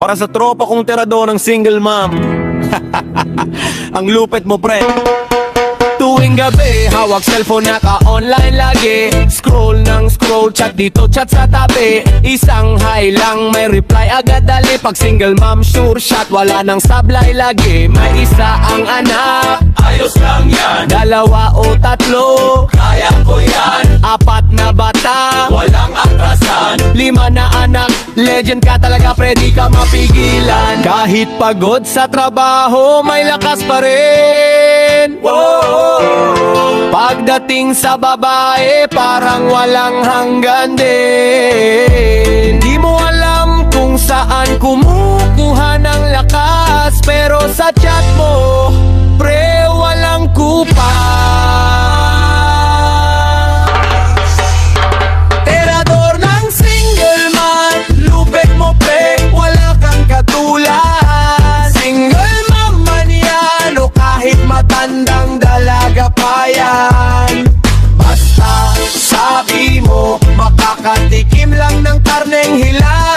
para sa tropa kong tirador ng single mom. Ang lupit mo, pre. Tuwing gabi, hawak cellphone, naka-online lagi. Scroll ng scroll, chat dito, chat sa tabi. Isang hi lang, may reply agad dali. Pag single mom, sure shot, wala nang sablay lagi. May isa ang anak, Ayos lang yan, dalawa o tatlo, kaya ko yan, apat na bata, walang atrasan. 5 na anak, legend ka talaga, pre, di ka mapigilan. Kahit pagod sa trabaho, may lakas pa rin. Pagdating sa babae, parang walang hanggan din. Di mo alam kung saan kumukuha ng lakas, pero sa chat mo, pre, walang kupa. Tirador ng single man, lupit mo, pre, wala kang katulad. Single mom man yan, o kahit matandang dalaga pa yan. Basta sabi mo, makakatikim lang ng karneng hilaw.